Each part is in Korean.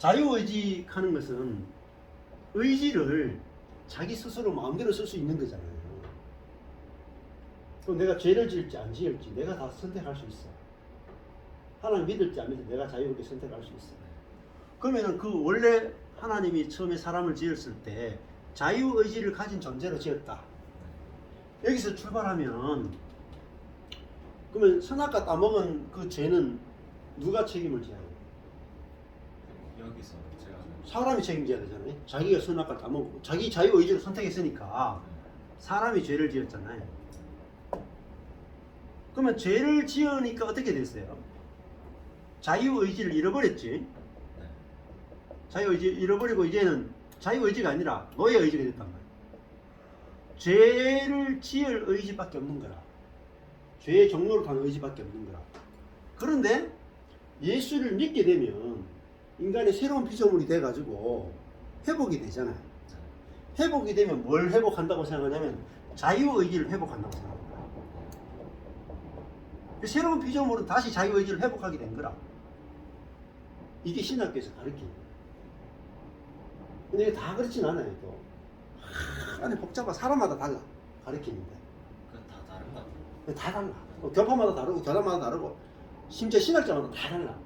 자유의지하는 것은 의지를 자기 스스로 마음대로 쓸 수 있는 거잖아요. 그럼 내가 죄를 지을지 안 지을지 내가 다 선택할 수 있어. 하나님 믿을지 안 믿을지 내가 자유롭게 선택할 수 있어. 그러면은 그 원래 하나님이 처음에 사람을 지었을 때 자유의지를 가진 존재로 지었다. 여기서 출발하면 그러면 선악과 따먹은 그 죄는 누가 책임을 져야 해요? 여기서 제가 사람이 책임져야 되잖아요. 자기가 선악과 따먹고 자기 자유의지를 선택했으니까 사람이 죄를 지었잖아요. 그러면 죄를 지으니까 어떻게 됐어요? 자유의지를 잃어버렸지. 자유의지를 잃어버리고 이제는 자유의지가 아니라 노예의지가 됐단 말이에요. 죄를 지을 의지밖에 없는 거라. 죄의 종로를 가는 의지밖에 없는 거라. 그런데 예수를 믿게 되면 인간이 새로운 피조물이 돼가지고 회복이 되잖아요. 회복이 되면 뭘 회복한다고 생각하냐면 자유의지를 회복한다고 생각합니다. 새로운 피조물은 다시 자유의지를 회복하게 된 거라. 이게 신학교에서 가르치는 거예요. 근데 이게 다 그렇진 않아요. 또 안에 복잡한 사람마다 달라 가르치는데. 그건 다 다른 것 같아요. 다 달라. 교파마다 다르고 교단마다 다르고 심지어 신학자마다 다 달라.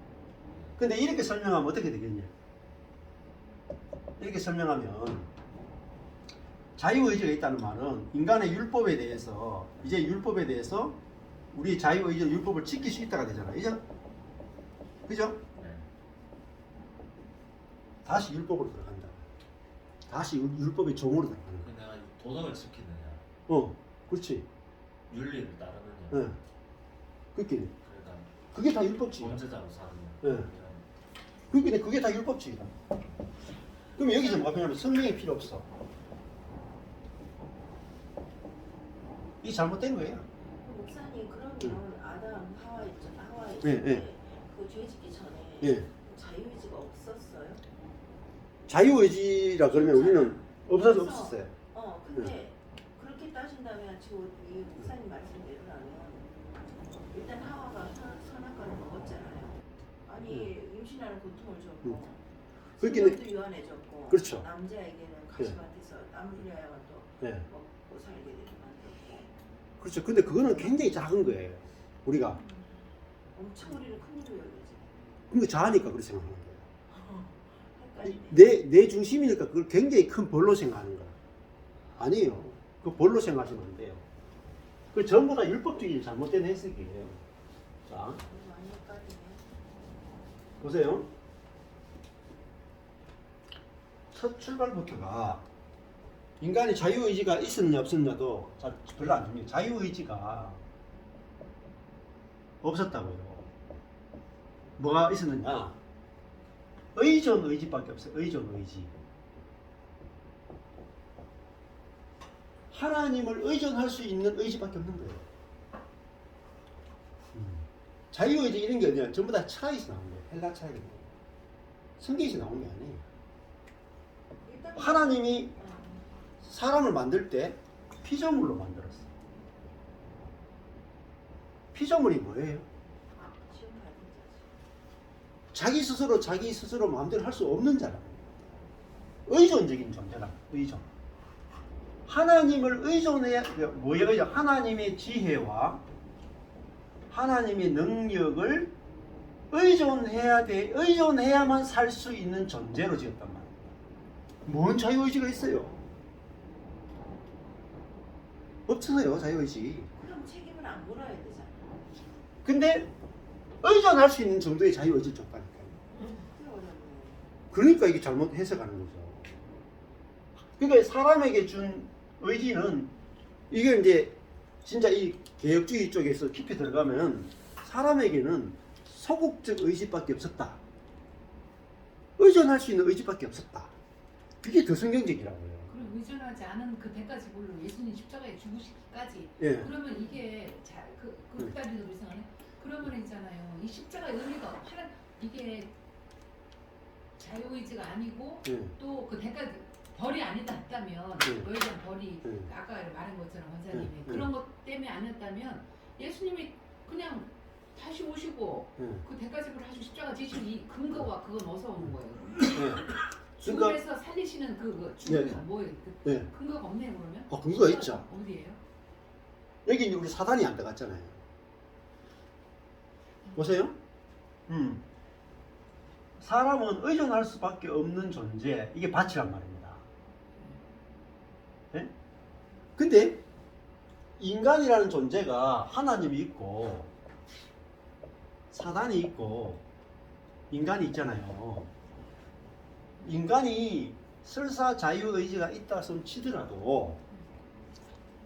근데 이렇게 설명하면 어떻게 되겠냐? 이렇게 설명하면 자유의지가 있다는 말은 인간의 율법에 대해서 이제 율법에 대해서 우리 자유의지로 율법을 지킬 수 있다가 되잖아요. 그죠? 네. 다시 율법으로 들어간다. 다시 율법의 종으로 들어가는 거야. 그 내가 도덕을 지키느냐, 그렇지. 윤리를 따르느냐, 예. 그렇게 그러니까 그게 다 율법칙이야. 범죄자로 사느냐. 예. 이런. 그게 다 율법칙이다. 그럼 여기서 뭐가 필요하면 성령이 필요 없어. 이게 잘못된 거예요. 목사님 그러면 아담 하와 있잖아. 하와 예, 있을 예. 때그죄 짓기 전에 예. 자유의지가 없었어요? 자유의지라 그러면 우리는 없었어요. 근데 그렇게 따진다면 지금 이 목사님 말씀대로라면 일단 하와가 선악과를 먹었잖아요. 아니 임신하는 고통을 줬고 그렇기는 생명도 유한해졌고 그렇죠. 남자에게는 가시밭에서 땀 흘려야만 또 예. 먹고 살게 되게 만들었고 그렇죠. 근데 그거는 굉장히 작은 거예요. 우리가 엄청 우리는 큰 일로 여기지. 그러니까 자하니까 그렇게 생각하는 거예요. 헷갈리네. 내 중심이니까 그걸 굉장히 큰 벌로 생각하는 거야. 아니에요. 그 벌로 생각하시면 안 돼요. 그 전부 다 율법적인 잘못된 해석이에요. 자, 많이 헷갈리네. 보세요. 첫 출발부터가 인간이 자유의지가 있었느냐 없었느냐도 별로 안 중요해요. 자유의지가 없었다고요. 뭐가 있었느냐? 의존 의지밖에 없어요. 의존 의지. 하나님을 의존할 수 있는 의지밖에 없는 거예요. 자유의지 이런 게 아니라 전부 다 차에서 나온 거예요. 헬라 차이. 성경에서 나온 게 아니에요. 일단 하나님이 사람을 만들 때 피조물로 만들었어요. 피조물이 뭐예요? 지금 같은 자기 스스로 마음대로 할 수 없는 자라. 의존적인 존재라. 의존. 하나님을 의존해야 뭐예요? 하나님의 지혜와 하나님의 능력을 의존해야만 살 수 있는 존재로 지었단 말이에요. 뭔 자유의지가 있어요? 없어요, 자유의지. 그럼 책임을 안 물어야 되잖아. 근데 의존할 수 있는 정도의 자유의지를 줬다니까요. 그게 어렵네. 그러니까 이게 잘못 해석하는 거죠. 그러니까 사람에게 준 의지는 이게 이제 진짜 이 개혁주의 쪽에서 깊이 들어가면 사람에게는 소극적 의지밖에 없었다. 의존할 수 있는 의지밖에 없었다. 그게 더 성경적이라고요. 그럼 의존하지 않은 그 대까지 물로 예수님 십자가에 죽으시기까지. 예. 그러면 이게 그까지도 이상하네. 그러면 있잖아요. 이 십자가 의미가 이게 자유의지가 아니고 예. 또 그 대가 벌이 아니다 했다면 너에 대한 벌이 아까 말한 것처럼 원사님이 그런 것 때문에 아니었다면 예수님이 그냥 다시 오시고 예. 그 대가집을 하시고 십자가 지신 이 근거와 그건 어디서 오는 거예요? 예. 죽음에서 살리시는 그 죽음이 네. 뭐예요? 그 예. 근거가 없네요 그러면? 아, 근거가 있죠. 어디예요? 여기 이제 우리 사단이 안 들어갔잖아요. 보세요. 사람은 의존할 수밖에 없는 존재, 이게 밭이란 말입니다. 예? 근데 인간이라는 존재가 하나님이 있고 사단이 있고 인간이 있잖아요. 인간이 설사 자유의지가 있다 손 치더라도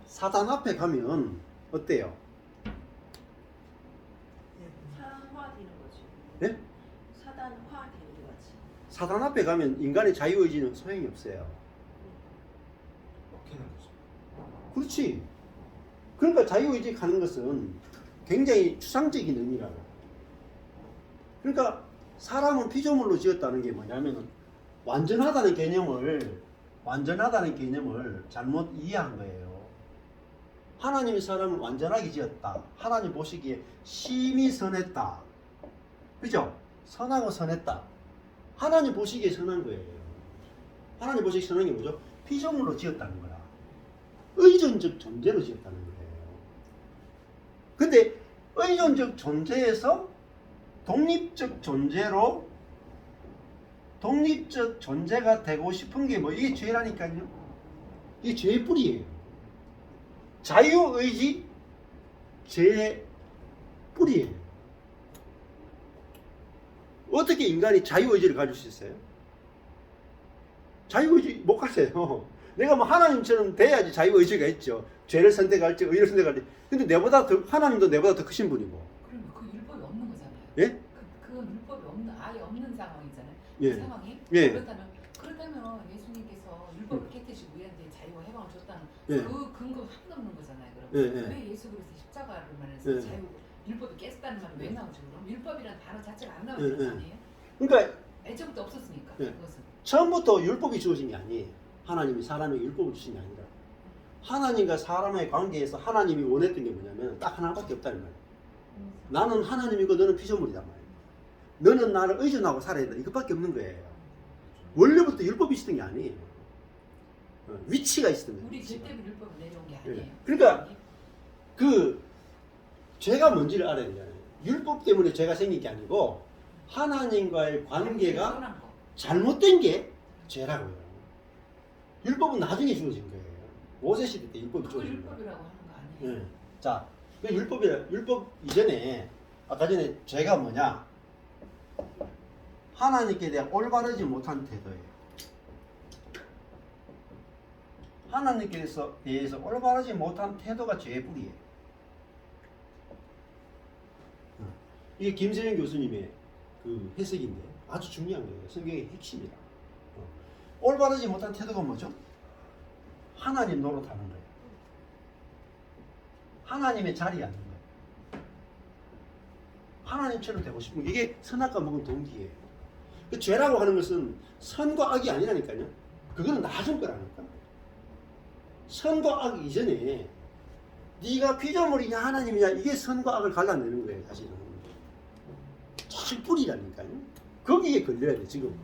사단 앞에 가면 어때요? 사단화 되는 거지. 네? 사단화 되는 거지. 사단 앞에 가면 인간의 자유의지는 소용이 없어요. 먹히는 거죠. 그렇지. 그러니까 자유의지 가는 것은 굉장히 추상적인 의미라고. 그러니까 사람은 피조물로 지었다는 게 뭐냐면은 완전하다는 개념을 잘못 이해한 거예요. 하나님이 사람을 완전하게 지었다. 하나님 보시기에 심히 선했다. 그죠? 선하고 선했다. 하나님 보시기에 선한 거예요. 하나님 보시기에 선한 게 뭐죠? 피조물로 지었다는 거야. 의존적 존재로 지었다는 거예요. 근데 의존적 존재에서 독립적 존재가 되고 싶은 게 뭐 이게 죄라니까요. 이게 죄의 뿌리예요. 자유의지 죄의 뿌리예요. 어떻게 인간이 자유의지를 가질 수 있어요? 자유의지 못 가져요. 내가 뭐 하나님처럼 돼야지 자유의지가 있죠. 죄를 선택할지 의를 선택할지. 근데 하나님도 내보다 더 크신 분이고. 그러면 그 율법이 없는 거잖아요. 예? 그건 율법이 아예 없는 상황이잖아요. 예. 그 상황이 예. 그렇다면 예수님께서 율법을 깨뜨리시고 우리한테 자유와 해방을 줬다는 예. 그 근거가 하나도 없는 거잖아요. 그럼 예, 예. 왜 예수 그리스도 십자가를 말해서 예. 자유 율법이 깼다는 말이 왜 나오죠? 그럼 율법이라는 단어 자체가 안 예, 나오는 거 예. 아니에요? 그러니까 애초부터 없었으니까 예. 그것은. 처음부터 율법이 주어진 게 아니에요. 하나님이 사람에게 율법을 주신 게 아니라 하나님과 사람의 관계에서 하나님이 원했던 게 뭐냐면 딱 하나밖에 없다는 말이에요. 나는 하나님이고 너는 피조물이란 말이에요. 너는 나를 의존하고 살아야 된다. 이것밖에 없는 거예요. 원래부터 율법이 있었던 게 아니에요. 위치가 있었던 거예요. 우리 죄 위치가. 때문에 율법을 내려온 게 아니에요. 그러니까 그 죄가 뭔지를 알아야 되잖아요. 율법 때문에 죄가 생긴 게 아니고 하나님과의 관계가 떠난 거. 잘못된 게 죄라고요. 율법은 나중에 주어진 거예요. 모세 시대 때 율법이 그거 주어진 거예요. 율법이라고 하는 거 아니에요? 예. 자, 그 율법 이전에 아까 전에 죄가 뭐냐? 하나님께 대한 올바르지 못한 태도예요. 하나님께 대해서 올바르지 못한 태도가 죄의 뿌리예요. 이게 김세영 교수님의 그 해석인데 아주 중요한 거예요. 성경의 핵심이라. 올바르지 못한 태도가 뭐죠? 하나님 노릇하는 거예요. 하나님의 자리에 앉는 거예요. 하나님처럼 되고 싶은 게 이게 선악과 먹은 동기예요. 그 죄라고 하는 것은 선과 악이 아니라니까요. 그거는 나중 거라니까. 선과 악 이전에 네가 피조물이냐 하나님이냐 이게 선과 악을 갈라내는 거예요. 사실은 제일 뿌리라니까요. 거기에 걸려야 돼 지금.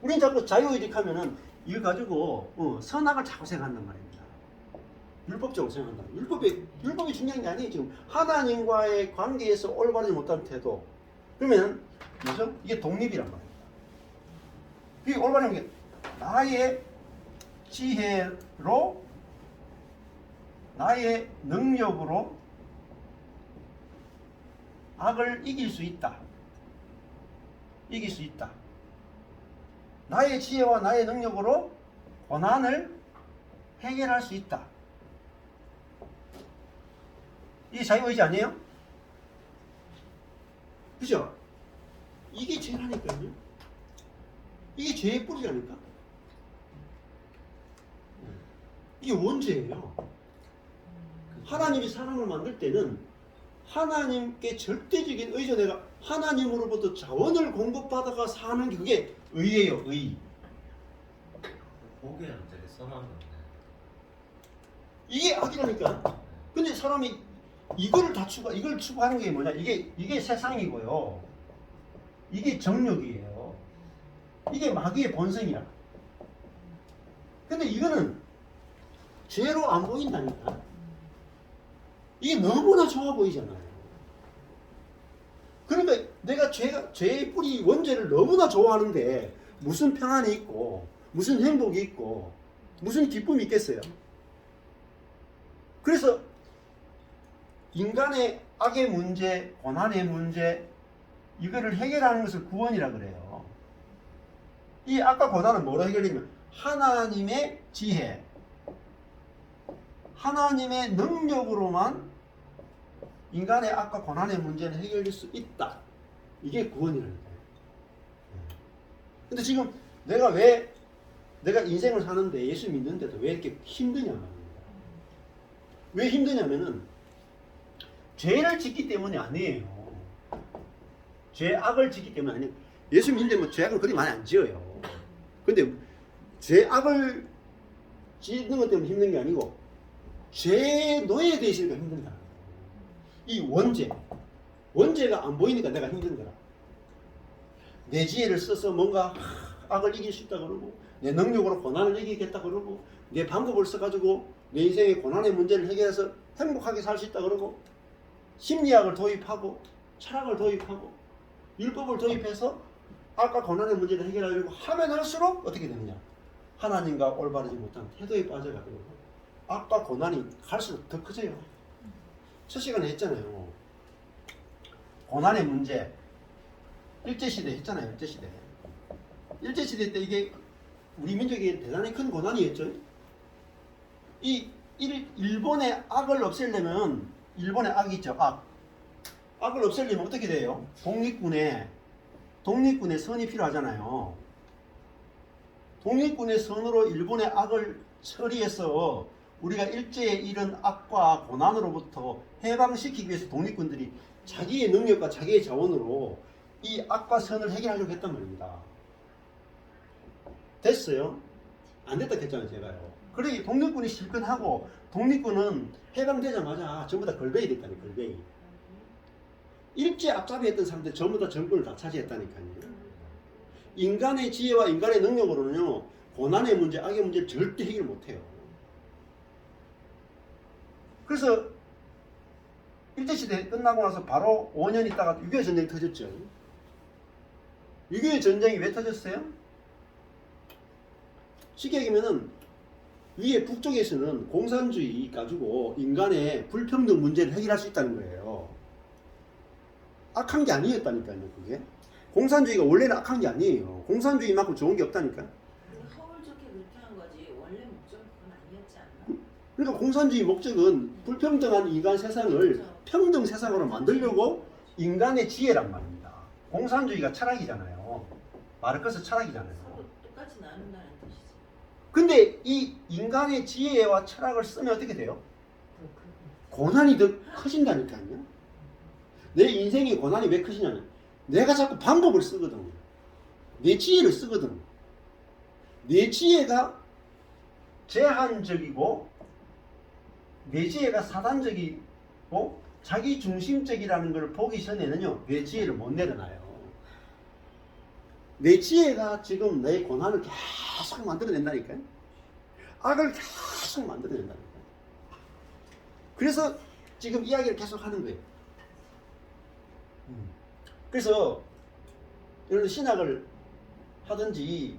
우린 자꾸 자유의식하면은 이거 가지고 선악을 자꾸 생각한단 말입니다. 율법적으로 생각한다. 율법이 중요한 게 아니에요. 지금 하나님과의 관계에서 올바르지 못한 태도. 그러면 뭐죠? 이게 독립이란 말입니다. 이게 올바른 게 나의 지혜로 나의 능력으로 악을 이길 수 있다. 이길 수 있다. 나의 지혜와 나의 능력으로 고난을 해결할 수 있다. 이게 자유의지 아니에요? 그죠? 이게 죄라니까요. 이게 죄의 뿌리라니까. 이게 원죄예요. 하나님이 사람을 만들 때는 하나님께 절대적인 의존해가 하나님으로부터 자원을 공급받아가 사는 게 그게 의예요. 의. 보기에는 되게 선한 건데. 이게 악이라니까. 근데 사람이 이걸 추구하는 게 뭐냐? 이게 세상이고요. 이게 정욕이에요. 이게 마귀의 본성이야. 근데 이거는 죄로 안 보인다니까. 이게 너무나 좋아 보이잖아요. 그러니까 내가 죄의 뿌리 원죄를 너무나 좋아하는데 무슨 평안이 있고 무슨 행복이 있고 무슨 기쁨이 있겠어요? 그래서 인간의 악의 문제, 고난의 문제 이거를 해결하는 것을 구원이라 그래요. 이 악과 고난은 뭐로 해결되냐면 하나님의 지혜, 하나님의 능력으로만 인간의 악과 고난의 문제는 해결될 수 있다. 이게 구원이라는 거예요. 근데 지금 내가 인생을 사는데 예수 믿는데도 왜 이렇게 힘드냐 말입니다. 왜 힘드냐면은 죄를 짓기 때문이 아니에요. 죄악을 짓기 때문이 아니에요. 예수 믿는데 뭐 죄악을 그리 많이 안 지어요. 근데 죄악을 짓는 것 때문에 힘든 게 아니고 죄에 노예되어 있으니까 힘든 거야. 이 원죄가 안 보이니까 내가 힘든 거라. 내 지혜를 써서 뭔가 악을 이길 수 있다 그러고 내 능력으로 고난을 이기겠다 그러고 내 방법을 써가지고 내 인생의 고난의 문제를 해결해서 행복하게 살 수 있다 그러고 심리학을 도입하고 철학을 도입하고 율법을 도입해서 악과 고난의 문제를 해결하려고 하면 할수록 어떻게 되느냐? 하나님과 올바르지 못한 태도에 빠져가지고 악과 고난이 갈수록 더 커져요. 첫 시간에 했잖아요. 고난의 문제 일제시대 했잖아요. 일제시대 때 이게 우리 민족에게 대단히 큰 고난이었죠. 일본의 악을 없애려면 일본의 악이 있죠. 악을 없애려면 어떻게 돼요? 독립군의 선이 필요하잖아요. 독립군의 선으로 일본의 악을 처리해서 우리가 일제에 이른 악과 고난으로부터 해방시키기 위해서 독립군들이 자기의 능력과 자기의 자원으로 이 악과 선을 해결하려고 했단 말입니다. 됐어요? 안 됐다 했잖아요, 제가요. 그래 독립군이 실권하고 독립군은 해방되자마자 전부 다 걸베이 됐다니, 걸베이. 일제 앞잡이 했던 사람들 전부 다 정권을 다 차지했다니까요. 인간의 지혜와 인간의 능력으로는요, 고난의 문제, 악의 문제를 절대 해결 못해요. 그래서 일제시대 끝나고 나서 바로 5년 있다가 6.25 전쟁이 터졌죠. 6.25 전쟁이 왜 터졌어요? 쉽게 얘기하면은 위에 북쪽에서는 공산주의 가지고 인간의 불평등 문제를 해결할 수 있다는 거예요. 악한 게 아니었다니까요, 그게. 공산주의가 원래는 악한 게 아니에요. 공산주의만큼 좋은 게 없다니까. 허울 좋게 그렇게 한 거지 원래 목적은 그건 아니었지 않나? 그러니까 공산주의 목적은 불평등한 인간 세상을 그렇죠. 평등 세상으로 만들려고 인간의 지혜란 말입니다. 공산주의가 철학이잖아요. 마르크스 철학이잖아요. 서로 똑같이 나눈다는 뜻이지. 근데 이 인간의 지혜와 철학을 쓰면 어떻게 돼요? 고난이 더 커진다니까요. 내 인생의 고난이 왜 커지냐면 내가 자꾸 방법을 쓰거든. 내 지혜를 쓰거든. 내 지혜가 제한적이고 내 지혜가 사단적이고 자기 중심적이라는 걸 보기 전에는요, 내 지혜를 못 내려놔요. 내 지혜가 지금 내 고난을 계속 만들어낸다니까요. 악을 계속 만들어낸다니까요. 그래서 지금 이야기를 계속 하는 거예요. 그래서 여러분 신학을 하든지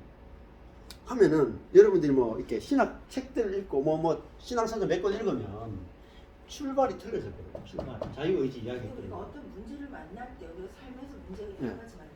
하면은 여러분들이 뭐 이렇게 신학 책들을 읽고 뭐 신앙서적 몇 권 읽으면 출발이 틀려져 버려요. 출발. 자유의지 이야기거든요. 우리가 어떤 문제를 만날 때 우리가 삶에서 문제가 네. 여러 가지 많잖아요.